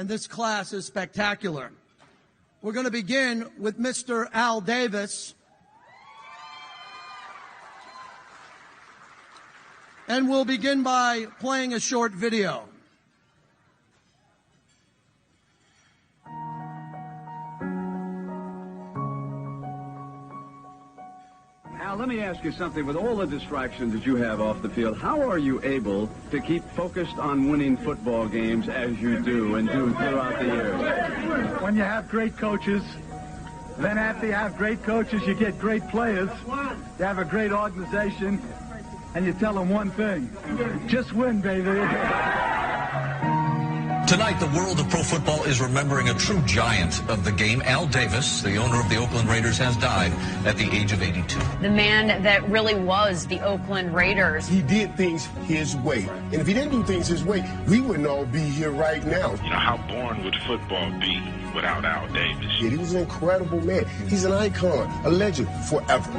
and this class is spectacular. We're going to begin with Mr. Al Davis. And we'll begin by playing a short video. Al, let me ask you something. With all the distractions that you have off the field, how are you able to keep focused on winning football games as you do and do throughout the years? When you have great coaches, then after you have great coaches, you get great players. You have a great organization, and you tell them one thing: just win, baby. Tonight, the world of pro football is remembering a true giant of the game. Al Davis, the owner of the Oakland Raiders, has died at the age of 82. The man that really was the Oakland Raiders. He did things his way. And if he didn't do things his way, we wouldn't all be here right now. You know, how boring would football be without Al Davis? Yeah, he was an incredible man. He's an icon, a legend forever.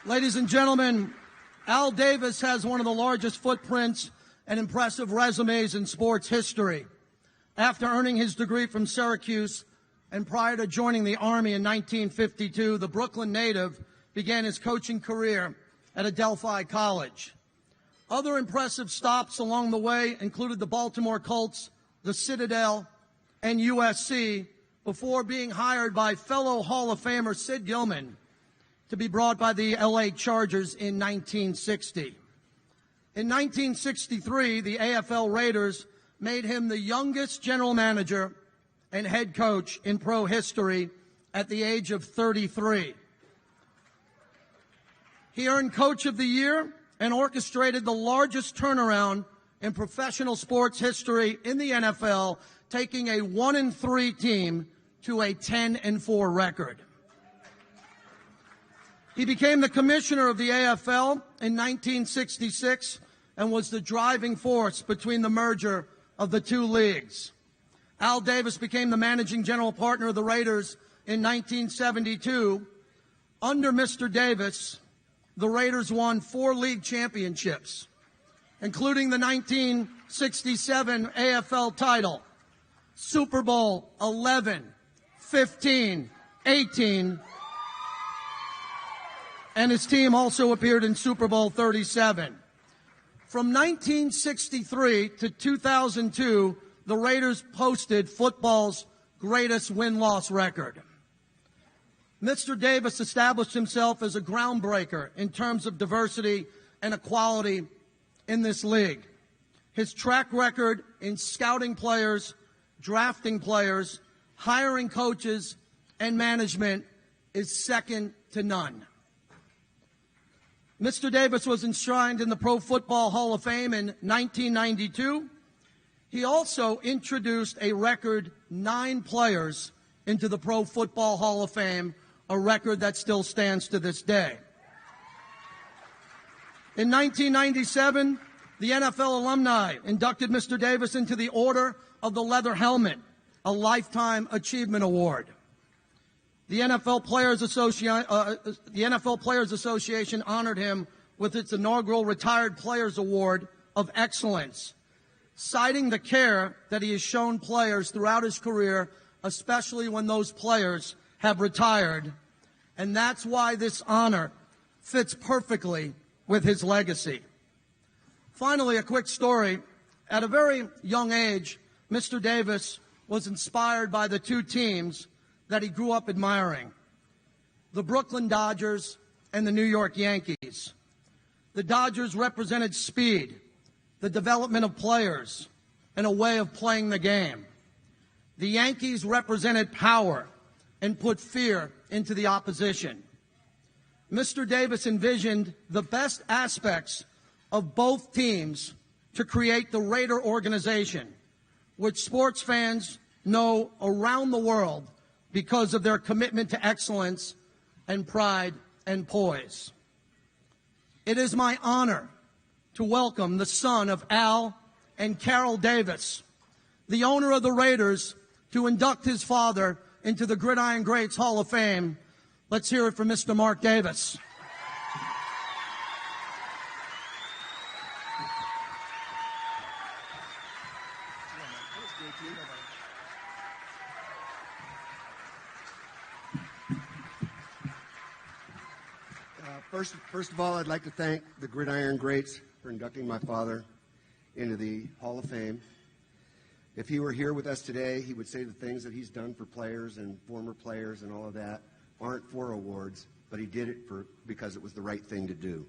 Ladies and gentlemen, Al Davis has one of the largest footprints and impressive resumes in sports history. After earning his degree from Syracuse and prior to joining the Army in 1952, the Brooklyn native began his coaching career at Adelphi College. Other impressive stops along the way included the Baltimore Colts, the Citadel, and USC before being hired by fellow Hall of Famer Sid Gilman to be brought by the LA Chargers in 1960. In 1963, the AFL Raiders made him the youngest general manager and head coach in pro history at the age of 33. He earned Coach of the Year and orchestrated the largest turnaround in professional sports history in the NFL, taking a 1-3 team to a 10-4 record. He became the commissioner of the AFL in 1966 and was the driving force between the merger of the two leagues. Al Davis became the managing general partner of the Raiders in 1972. Under Mr. Davis, the Raiders won 4 league championships, including the 1967 AFL title, Super Bowl 11, 15, 18, and his team also appeared in Super Bowl 37. From 1963 to 2002, the Raiders posted football's greatest win-loss record. Mr. Davis established himself as a groundbreaker in terms of diversity and equality in this league. His track record in scouting players, drafting players, hiring coaches, and management is second to none. Mr. Davis was enshrined in the Pro Football Hall of Fame in 1992. He also introduced a record 9 players into the Pro Football Hall of Fame, a record that still stands to this day. In 1997, the NFL alumni inducted Mr. Davis into the Order of the Leather Helmet, a Lifetime Achievement Award. The NFL Players Association honored him with its inaugural Retired Players Award of Excellence, citing the care that he has shown players throughout his career, especially when those players have retired. And that's why this honor fits perfectly with his legacy. Finally, a quick story. At a very young age, Mr. Davis was inspired by the 2 teams that he grew up admiring, the Brooklyn Dodgers and the New York Yankees. The Dodgers represented speed, the development of players, and a way of playing the game. The Yankees represented power and put fear into the opposition. Mr. Davis envisioned the best aspects of both teams to create the Raider organization, which sports fans know around the world because of their commitment to excellence and pride and poise. It is my honor to welcome the son of Al and Carol Davis, the owner of the Raiders, to induct his father into the Gridiron Greats Hall of Fame, Let's hear it for Mr. Mark Davis. First of all, I'd like to thank the Gridiron Greats for inducting my father into the Hall of Fame. If he were here with us today, he would say the things that he's done for players and former players and all of that aren't for awards, but he did it because it was the right thing to do.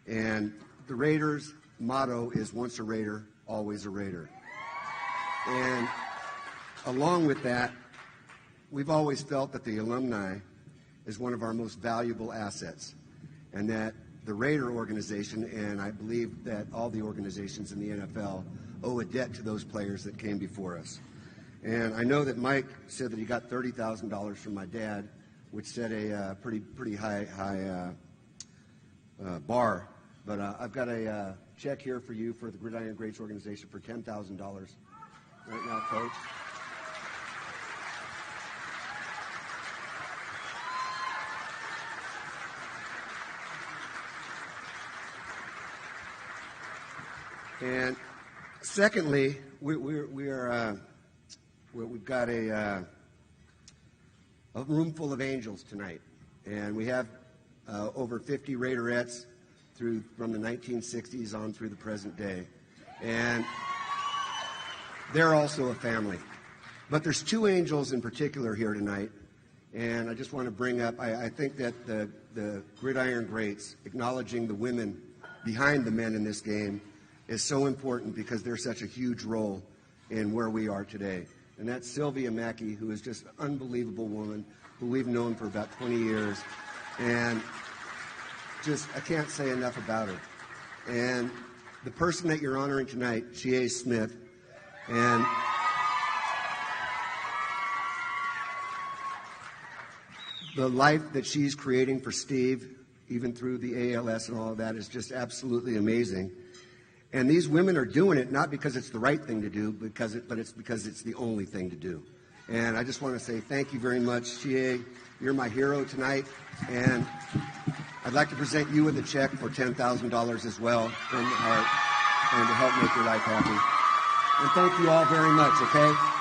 And the Raiders' motto is once a Raider, always a Raider. And along with that, we've always felt that the alumni is one of our most valuable assets, and that the Raider organization, and I believe that all the organizations in the NFL, owe a debt to those players that came before us. And I know that Mike said that he got $30,000 from my dad, which set a pretty high bar. But I've got a check here for you for the Gridiron Greats organization for $10,000 right now, Coach. And secondly, we've got a room full of angels tonight, and we have over 50 Raiderettes from the 1960s on through the present day, and they're also a family. But there's two angels in particular here tonight, and I just want to bring up. I think that the Gridiron Greats acknowledging the women behind the men in this game is so important because they're such a huge role in where we are today. And that's Sylvia Mackey, who is just an unbelievable woman who we've known for about 20 years. And just, I can't say enough about her. And the person that you're honoring tonight, G.A. Smith, and the life that she's creating for Steve, even through the ALS and all of that, is just absolutely amazing. And these women are doing it not because it's the right thing to do, but it's because it's the only thing to do. And I just want to say thank you very much, G.A. You're my hero tonight. And I'd like to present you with a check for $10,000 as well from the heart and to help make your life happy. And thank you all very much, okay?